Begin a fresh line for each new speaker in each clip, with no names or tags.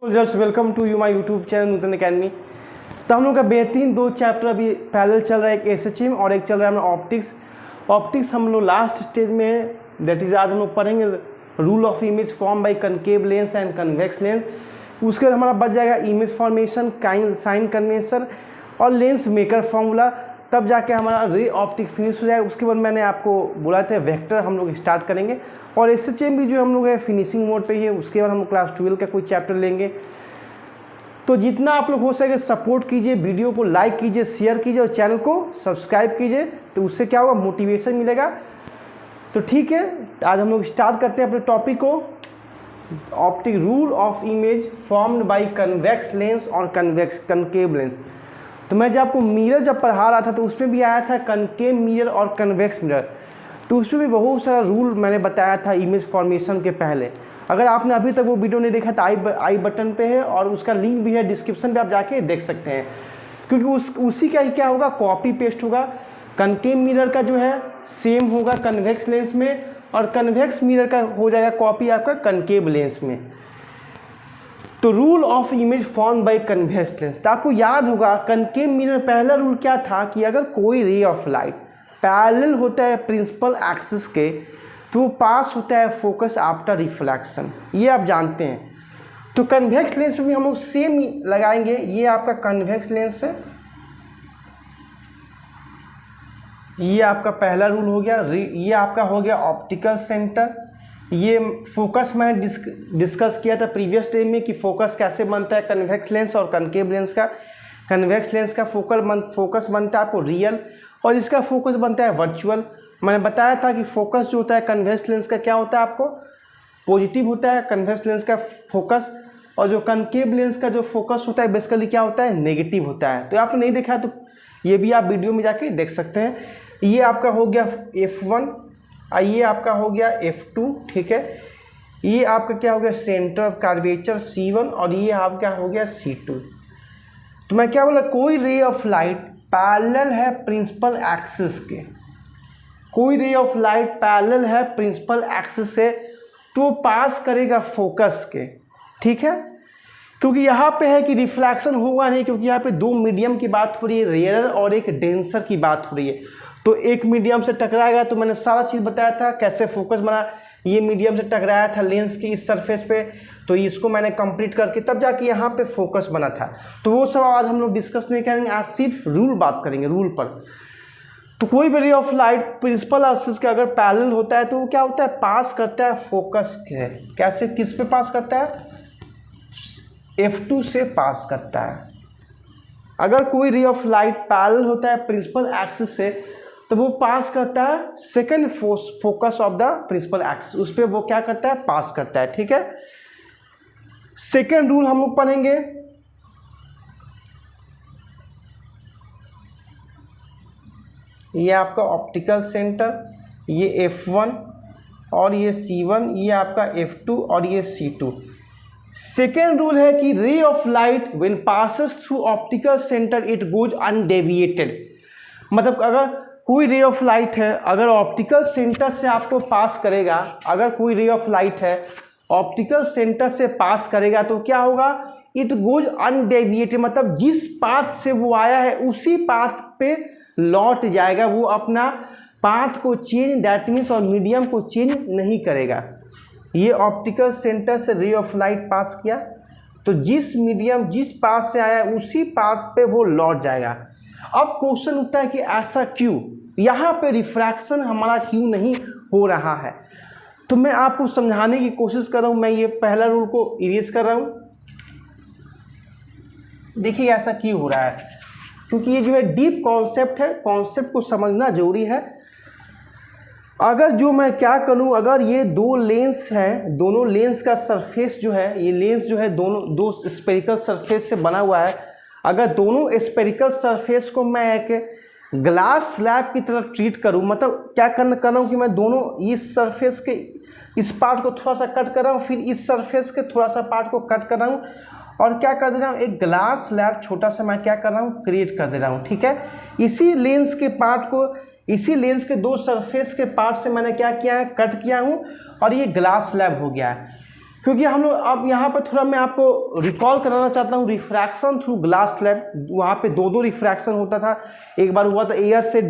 Just welcome to you my YouTube channel Nutan academy. तो हम लोग का बेहतरीन दो चैप्टर अभी पैरेलल चल रहा है, एक एसएचएम और एक चल रहा है ऑप्टिक्स। ऑप्टिक्स हम लोग लास्ट स्टेज में है, दैट इज आज हम लोग पढ़ेंगे rule of image form by concave lens and convex lens. उसके बाद हमारा बच जाएगा इमेज फॉर्मेशन, साइन कन्वेंशन और लेंस मेकर फॉर्मूला, तब जाके हमारा रे ऑप्टिक फिनिश हो जाएगा। उसके बाद मैंने आपको बोला था वेक्टर हम लोग स्टार्ट करेंगे और एसएचएम भी जो हम लोग है फिनिशिंग मोड पे ही है। उसके बाद हम लोग क्लास 12 का कोई चैप्टर लेंगे। तो जितना आप लोग हो सके सपोर्ट कीजिए, वीडियो को लाइक कीजिए, शेयर कीजिए और चैनल को सब्सक्राइब कीजिए, तो उससे क्या होगा, मोटिवेशन मिलेगा। तो ठीक है, आज हम लोग स्टार्ट करते हैं अपने टॉपिक को, optic rule of image formed by convex lens और कनकेव लेंस। तो मैं जब आपको मिरर जब पढ़ा रहा था तो उसमें भी आया था कनकेव मिरर और कन्वेक्स मिरर, तो उसमें भी बहुत सारा रूल मैंने बताया था इमेज फॉर्मेशन के पहले। अगर आपने अभी तक वो वीडियो नहीं देखा तो आई बटन पे है और उसका लिंक भी है डिस्क्रिप्शन पे, आप जाके देख सकते हैं। क्योंकि उसी का ही क्या होगा, कॉपी पेस्ट होगा। कनकेव मिरर का जो है सेम होगा कन्वेक्स लेंस में और कन्वेक्स मिरर का हो जाएगा कॉपी आपका कनकेव लेंस में। तो rule of image form by convex lens, तो आपको याद होगा कनकेव मिरर पहला रूल क्या था कि अगर कोई रे ऑफ लाइट पैरेलल होता है प्रिंसिपल एक्सिस के तो वो पास होता है फोकस आफ्टर रिफ्लेक्शन, ये आप जानते हैं। तो कन्वेक्स लेंस में भी हम लोग सेम लगाएंगे। ये आपका कन्वेक्स लेंस है, ये आपका पहला रूल हो गया। ये आपका हो गया ऑप्टिकल सेंटर। ये फोकस मैंने डिस्कस किया था प्रीवियस डे में कि फोकस कैसे बनता है कन्वेक्स लेंस और कनकेव लेंस का। कन्वेक्स लेंस का फोकस बनता है आपको रियल और इसका फोकस बनता है वर्चुअल। मैंने बताया था कि फोकस जो होता है कन्वेक्स लेंस का क्या होता है, आपको पॉजिटिव होता है कन्वेक्स लेंस का फोकस, और जो कनकेव लेंस का जो फोकस होता है बेसिकली क्या होता है, नेगेटिव होता है। तो आपने नहीं देखा तो ये भी आप वीडियो में जाके देख सकते हैं। ये आपका हो गया F1, ये आपका हो गया F2, ठीक है। ये आपका क्या हो गया, सेंटर ऑफ कर्वेचर C1 और ये आपका हो गया C2। तो मैं क्या बोला, कोई रे ऑफ लाइट पैरेलल है प्रिंसिपल एक्सिस के, कोई रे ऑफ लाइट पैरेलल है प्रिंसिपल एक्सिस से तो पास करेगा फोकस के, ठीक है। क्योंकि यहाँ पे है कि रिफ्लेक्शन होगा नहीं, क्योंकि यहाँ पे दो मीडियम की बात हो रही है, रेयर और एक डेंसर की बात हो रही है। तो एक मीडियम से टकराएगा, तो मैंने सारा चीज़ बताया था कैसे फोकस बना। ये मीडियम से टकराया था लेंस की इस सरफेस पे, तो इसको मैंने कंप्लीट करके तब जाके यहाँ पे फोकस बना था। तो वो सब आज हम लोग डिस्कस नहीं करेंगे, आज सिर्फ रूल बात करेंगे, रूल पर। तो कोई भी ray of light principal axis के अगर पैरेलल होता है तो वो क्या होता है, पास करता है फोकस के। कैसे, किस पे पास करता है, F2 से पास करता है। अगर कोई रे ऑफ लाइट पैरेलल होता है प्रिंसिपल एक्सिस से तो वो पास करता है second focus of the principal axis, उस पर वो क्या करता है, पास करता है, ठीक है। सेकंड रूल हम लोग पढ़ेंगे, ये आपका ऑप्टिकल सेंटर, ये F1 और ये C1, ये आपका F2 और ये C2। सेकेंड रूल है कि ray of light when passes through optical centre it goes undeviated. मतलब अगर कोई रे ऑफ लाइट है, अगर ऑप्टिकल सेंटर से आपको पास करेगा, अगर कोई रे ऑफ लाइट है ऑप्टिकल सेंटर से पास करेगा तो क्या होगा, इट गोज अनडेविएटेड, मतलब जिस पाथ से वो आया है उसी पाथ पे लौट जाएगा, वो अपना पाथ को चेंज, दैट मीन्स और मीडियम को चेंज नहीं करेगा। ये ऑप्टिकल सेंटर से रे ऑफ लाइट पास किया तो जिस मीडियम जिस पाथ से आया उसी पाथ पे वो लौट जाएगा। अब क्वेश्चन उठता है कि ऐसा क्यों, यहाँ पे रिफ्रैक्शन हमारा क्यों नहीं हो रहा है। तो मैं आपको समझाने की कोशिश कर रहा हूँ, मैं ये पहला रूल को इरेज कर रहा हूँ। देखिए ऐसा क्यों हो रहा है, क्योंकि ये जो है डीप कॉन्सेप्ट है, कॉन्सेप्ट को समझना जरूरी है। अगर जो मैं क्या करूं, अगर ये दो लेंस हैं, दोनों लेंस का सरफेस जो है, ये लेंस जो है दो स्पेरिकल सरफेस से बना हुआ है, अगर दोनों स्पेरिकल सरफेस को मैं एक ग्लास स्लैब की तरह ट्रीट करूं, मतलब क्या कर रहा हूं कि मैं दोनों इस सरफेस के इस पार्ट को थोड़ा सा कट कर रहा हूं, फिर इस सरफेस के थोड़ा सा पार्ट को कट कर रहा हूं और क्या कर दे रहा हूँ, एक ग्लास स्लैब छोटा सा मैं क्या कर रहा हूँ, क्रिएट कर दे रहा हूँ, ठीक है। इसी लेंस के पार्ट को, इसी लेंस के दो सरफेस के पार्ट से मैंने क्या किया है, कट किया हूँ और ये ग्लास स्लैब हो गया है। क्योंकि हम लोग अब यहाँ पर थोड़ा मैं आपको रिकॉल कराना चाहता हूँ रिफ्रैक्शन थ्रू ग्लास स्लैब। वहाँ पे दो रिफ्रैक्शन होता था, एक बार हुआ था एयर से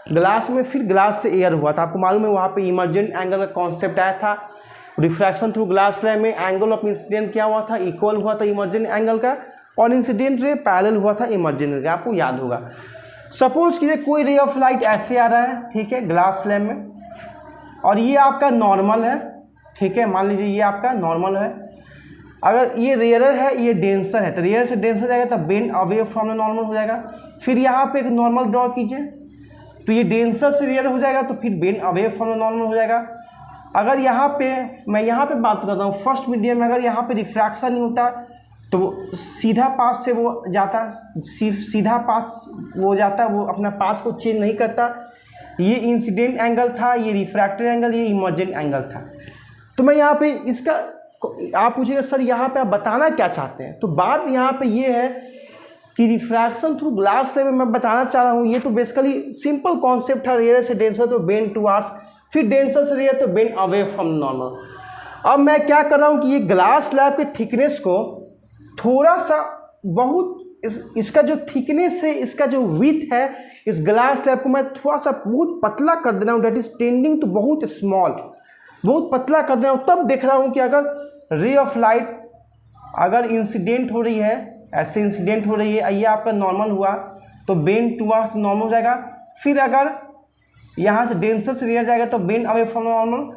ग्लास में, फिर ग्लास से एयर हुआ था। आपको मालूम है वहाँ पे इमर्जेंट एंगल का कॉन्सेप्ट आया था। रिफ्रैक्शन थ्रू ग्लास स्लैब में एंगल ऑफ इंसिडेंट क्या हुआ था, इक्वल हुआ था इमर्जेंट एंगल का, और इंसिडेंट रे पैरेलल हुआ था इमर्जेंट रे, आपको याद होगा। सपोज कीजिए कोई रे ऑफ लाइट ऐसे आ रहा है, ठीक है, ग्लास स्लैब में, और ये आपका नॉर्मल है, ठीक है, मान लीजिए ये आपका नॉर्मल है। अगर ये रेयरर है, ये डेंसर है, तो रेयर से डेंसर जाएगा तो bend away from the normal हो जाएगा। फिर यहाँ पे एक नॉर्मल ड्रॉ कीजिए, तो ये डेंसर से रेयर हो जाएगा, तो फिर bend away from the normal हो जाएगा। अगर यहाँ पे मैं यहाँ पे बात करता हूँ फर्स्ट मीडियम में, अगर यहाँ पे रिफ्रैक्शन नहीं होता तो वो सीधा पाथ से वो जाता, सीधा पाथ वो जाता, वो अपना पाथ को चेंज नहीं करता। ये इंसिडेंट एंगल था, ये रिफ्रैक्टेड एंगल, ये इमर्जेंट एंगल था। तो मैं यहाँ पे इसका आप पूछिएगा सर यहाँ पे आप बताना क्या चाहते हैं, तो बात यहाँ पे ये है कि रिफ्रैक्शन थ्रू ग्लास स्लैब में मैं बताना चाह रहा हूँ, ये तो बेसिकली सिंपल कॉन्सेप्ट था, रेयर से डेंसर तो बेंड टुवार्ड्स, फिर डेंसर से रेयर तो बेंड अवे फ्रॉम नॉर्मल। अब मैं क्या कर रहा हूँ कि ये ग्लास स्लैब के थिकनेस को थोड़ा सा बहुत इसका जो थिकनेस है, इसका जो विथ है, इस ग्लास स्लैब को मैं थोड़ा सा बहुत पतला कर दे रहा हूँ, डेट इज टेंडिंग टू बहुत स्मॉल, बहुत पतला कर दे रहा हूँ। तब देख रहा हूँ कि अगर रे ऑफ लाइट अगर इंसिडेंट हो रही है, ऐसे इंसिडेंट हो रही है, ये आपका नॉर्मल हुआ तो बेंड टुवार्ड्स नॉर्मल हो जाएगा। फिर अगर यहाँ से डेंसर से रेयर जाएगा तो बेंड अवे फ्रॉम नॉर्मल।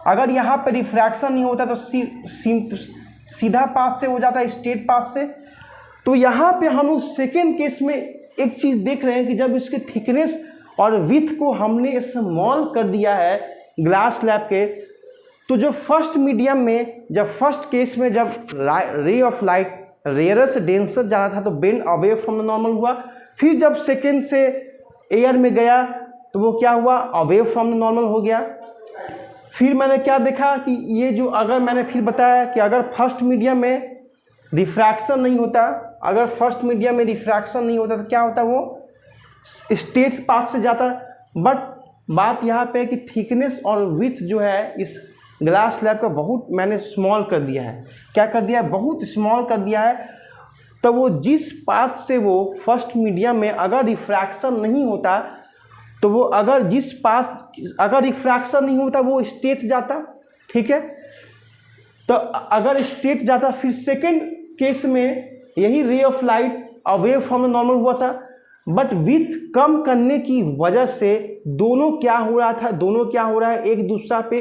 अगर यहाँ पे रिफ्रैक्शन नहीं होता तो सीधा पाथ से हो जाता है, स्ट्रेट पाथ से। तो यहाँ पे हम लोग सेकेंड केस में एक चीज़ देख रहे हैं कि जब इसके थिकनेस और विथ को हमने स्मॉल कर दिया है ग्लास स्लैब के, तो जो फर्स्ट मीडियम में, जब फर्स्ट केस में जब रे ऑफ लाइट रेयर से डेंसर जा रहा था तो bend away from the normal हुआ। फिर जब सेकेंड से एयर में गया तो वो क्या हुआ, अवे फ्रॉम द नॉर्मल हो गया। फिर मैंने क्या देखा कि ये जो, अगर मैंने फिर बताया कि अगर फर्स्ट मीडियम में रिफ्रैक्शन नहीं होता, अगर फर्स्ट मीडियम में रिफ्रैक्शन नहीं होता तो क्या होता, वो स्ट्रेट पाथ से जाता। बट बात यहाँ पे है कि थिकनेस और विथ जो है इस ग्लास स्लैब का बहुत मैंने स्मॉल कर दिया है। क्या कर दिया है, बहुत स्मॉल कर दिया है। तो वो जिस पाथ से वो फर्स्ट मीडियम में अगर रिफ्रैक्शन नहीं होता तो वो अगर जिस पाथ अगर रिफ्रैक्शन नहीं होता वो स्ट्रेट जाता, ठीक है। तो अगर स्ट्रेट जाता, फिर सेकेंड केस में यही ray of light away from the normal हुआ था, बट विथ कम करने की वजह से दोनों क्या हो रहा था, दोनों क्या हो रहा है, एक दूसरा पे,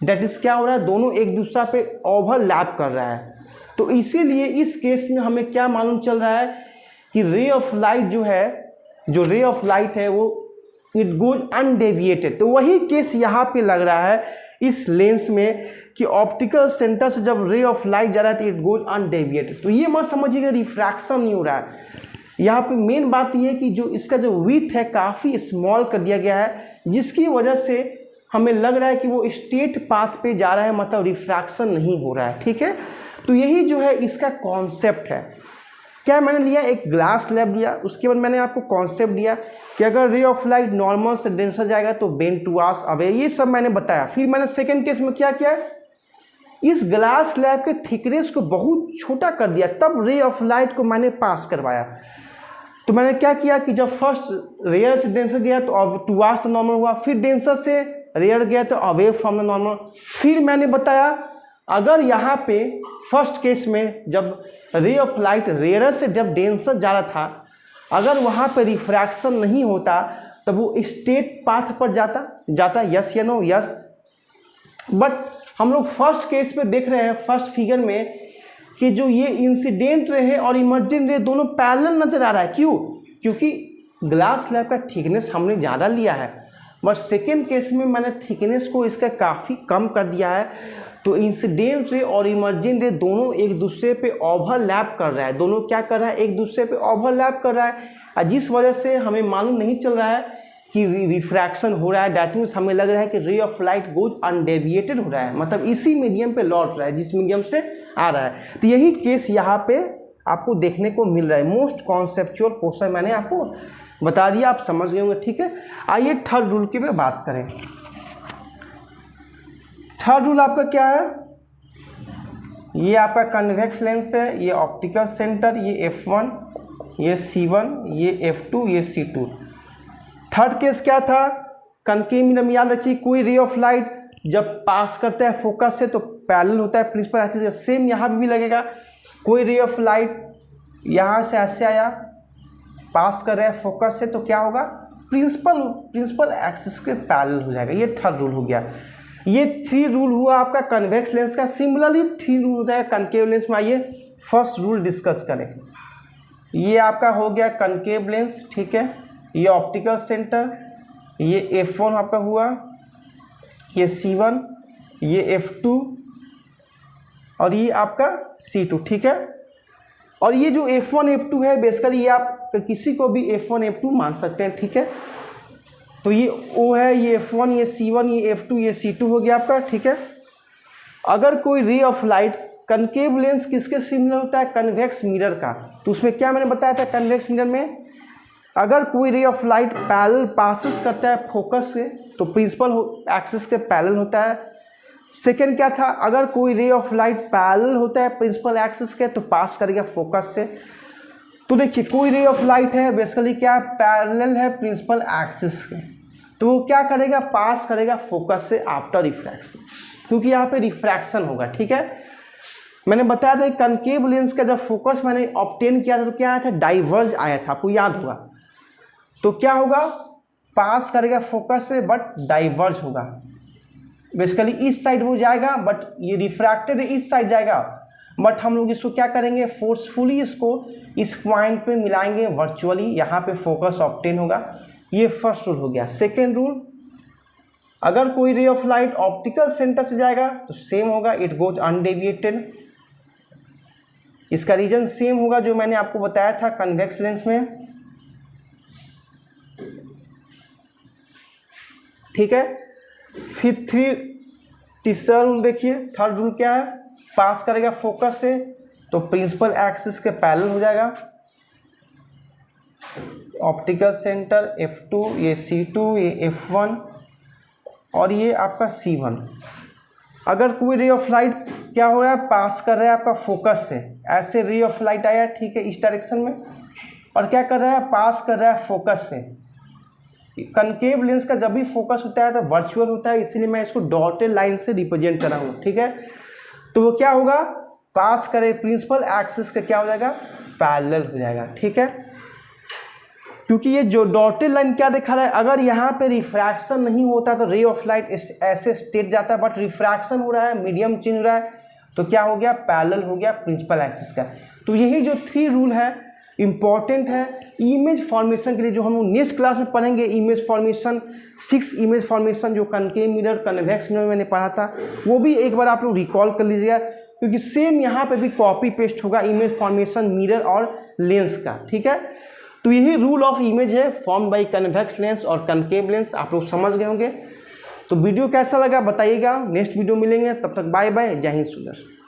डेट इज क्या हो रहा है, दोनों एक दूसरा पे ओवरलैप कर रहा है। तो इसीलिए इस केस में हमें क्या मालूम चल रहा है कि रे ऑफ लाइट जो है, जो रे ऑफ लाइट है वो इट गोज अनडेविएटेड। तो वही केस यहाँ पे लग रहा है इस लेंस में कि ऑप्टिकल सेंटर से जब रे ऑफ लाइट जा रहा है तो इट गोज अनडेविएटेड। तो ये मत समझिएगा रिफ्रैक्शन नहीं हो रहा है, यहाँ पे मेन बात ये है कि जो इसका जो विथ है काफ़ी स्मॉल कर दिया गया है, जिसकी वजह से हमें लग रहा है कि वो स्ट्रेट पाथ पे जा रहा है, मतलब रिफ्रैक्शन नहीं हो रहा है, ठीक है। तो यही जो है इसका कॉन्सेप्ट है। क्या मैंने लिया, एक ग्लास स्लैब लिया, उसके बाद मैंने आपको कॉन्सेप्ट दिया कि अगर रे ऑफ लाइट नॉर्मल से डेंसर जाएगा तो बेंड टुवार्ड्स अवे, ये सब मैंने बताया। फिर मैंने सेकेंड केस में क्या किया, इस ग्लास स्लैब के थिकनेस को बहुत छोटा कर दिया, तब रे ऑफ लाइट को मैंने पास करवाया। तो मैंने क्या किया कि जब फर्स्ट रेयर से डेंसर गया तो टुवार्ड्स द नॉर्मल हुआ, फिर डेंसर से रेयर गया तो अवे फ्रॉम द नॉर्मल। फिर मैंने बताया अगर यहाँ पे फर्स्ट केस में जब रे ऑफ लाइट रेयर से जब डेंसर जा रहा था, अगर वहाँ पे रिफ्रैक्शन नहीं होता तब वो स्ट्रेट पाथ पर जाता, यस या नो, यस। बट हम लोग फर्स्ट केस में देख रहे हैं, फर्स्ट फिगर में, कि जो ये इंसिडेंट रे है और इमर्जेंट रे दोनों पैरेलल नजर आ रहा है। क्यों, क्योंकि ग्लास स्लैब का थिकनेस हमने ज़्यादा लिया है, बट सेकेंड केस में मैंने थिकनेस को इसका काफ़ी कम कर दिया है। तो इंसिडेंट रे और इमर्जेंट रे दोनों एक दूसरे पे ओवरलैप कर रहा है, दोनों क्या कर रहा है, एक दूसरे पे ओवरलैप कर रहा है, और जिस वजह से हमें मालूम नहीं चल रहा है कि रिफ्रैक्शन हो रहा है। दैट मीन्स हमें लग रहा है कि ray of light goes undeviated हो रहा है, मतलब इसी मीडियम पे लौट रहा है जिस मीडियम से आ रहा है। तो यही केस यहाँ पे आपको देखने को मिल रहा है। मोस्ट कॉन्सेप्चुअल क्वेश्चन मैंने आपको बता दिया, आप समझ गए होंगे, ठीक है। आइए थर्ड रूल की पे बात करें। थर्ड रूल आपका क्या है, ये आपका कन्वेक्स लेंस है, ये ऑप्टिकल सेंटर, ये F1, ये C1, ये F2, ये C2। थर्ड केस क्या था, कनकेव मिरर में याद रखिए कोई रे ऑफ लाइट जब पास करता है फोकस से तो पैरेलल होता है प्रिंसिपल एक्सिस। सेम यहाँ पे भी लगेगा, कोई रे ऑफ लाइट यहाँ से ऐसे आया पास कर रहा है फोकस से तो क्या होगा, प्रिंसिपल एक्सिस के पैरेलल हो जाएगा। ये थर्ड रूल हो गया। ये 3 रूल हुआ आपका कन्वेक्स लेंस का। सिमिलरली 3 रूल हो जाएगा कनकेव लेंस में। आइए फर्स्ट रूल डिस्कस करें। ये आपका हो गया कनकेव लेंस, ठीक है। ये ऑप्टिकल सेंटर, ये F1 आपका हुआ, ये C1, ये F2 और ये आपका C2, ठीक है। और ये जो F1 F2 है बेसिकली ये आप किसी को भी F1 F2 मान सकते हैं, ठीक है। तो ये O है, ये F1, ये C1, ये F2, ये C2 हो गया आपका, ठीक है। अगर कोई ray of light, concave lens किसके सिमिलर होता है, कन्वेक्स मिरर का। तो उसमें क्या मैंने बताया था, कन्वेक्स मिरर में अगर कोई ray of light parallel passes करता है फोकस से तो प्रिंसिपल एक्सिस के पैरेलल होता है। सेकेंड क्या था, अगर कोई रे ऑफ लाइट पैरेलल होता है प्रिंसिपल एक्सिस के तो पास करेगा फोकस से। तो देखिए कोई रे ऑफ लाइट है बेसिकली क्या पैरेलल है प्रिंसिपल एक्सिस के, तो वो क्या करेगा, पास करेगा फोकस से आफ्टर रिफ्रैक्शन, क्योंकि यहाँ पे रिफ्रैक्शन होगा, ठीक है। मैंने बताया था कनकेव लेंस का जब फोकस मैंने ऑब्टेन किया था तो क्या आया था, डाइवर्ज आया था, आपको याद होगा। तो क्या होगा, पास करेगा फोकस से बट डाइवर्ज होगा, बेसिकली इस साइड वो जाएगा बट ये रिफ्रैक्टेड इस साइड जाएगा, बट हम लोग इसको क्या करेंगे, फोर्सफुली इसको इस पॉइंट पे मिलाएंगे वर्चुअली, यहाँ पे फोकस ऑब्टेन होगा। ये फर्स्ट रूल हो गया। सेकेंड रूल, अगर कोई ray of light optical centre से जाएगा तो सेम होगा, इट गोज अनडेविएटेड। इसका रीजन सेम होगा जो मैंने आपको बताया था कन्वेक्स लेंस में, ठीक है। फिर तीसरा रूल देखिए, थर्ड रूल क्या है, पास करेगा फोकस से तो प्रिंसिपल एक्सिस के पैरेलल हो जाएगा। ऑप्टिकल सेंटर F2, ये C2, ये F1 और ये आपका C1। अगर कोई रे ऑफ लाइट क्या हो रहा है, पास कर रहा है आपका फोकस से, ऐसे रे ऑफ लाइट आया, ठीक है, इस डायरेक्शन में, और क्या कर रहा है, पास कर रहा है फोकस से। कनकेव लेंस का जब भी फोकस होता है तो वर्चुअल होता है, इसीलिए मैं इसको डॉटेड लाइन से रिप्रेजेंट कर रहा हूँ, ठीक है। तो वो क्या होगा, पास करे प्रिंसिपल एक्सिस का क्या हो जाएगा, पैरेलल हो जाएगा, ठीक है। क्योंकि ये जो डॉटेड लाइन क्या दिखा रहा है, अगर यहाँ पे रिफ्रैक्शन नहीं होता तो रे ऑफ लाइट ऐसे स्टेट जाता है, बट रिफ्रैक्शन हो रहा है, मीडियम चेंज हो रहा है, तो क्या हो गया, पैरेलल हो गया प्रिंसिपल एक्सिस का। तो यही जो 3 रूल है इम्पॉर्टेंट है इमेज फॉर्मेशन के लिए, जो हम लोग नेक्स्ट क्लास में पढ़ेंगे। इमेज फॉर्मेशन 6 इमेज फॉर्मेशन जो कनकेव मिरर, कन्वेक्स मिरर मैंने पढ़ा था, वो भी एक बार आप लोग रिकॉल कर लीजिएगा, क्योंकि सेम यहाँ पे भी कॉपी पेस्ट होगा इमेज फॉर्मेशन मिरर और लेंस का, ठीक है। तो यही रूल ऑफ इमेज है फॉर्म बाई कन्वेक्स लेंस और कनकेव लेंस, आप लोग समझ गए होंगे। तो वीडियो कैसा लगा बताइएगा, नेक्स्ट वीडियो मिलेंगे, तब तक बाय बाय, जय हिंद सुंदर।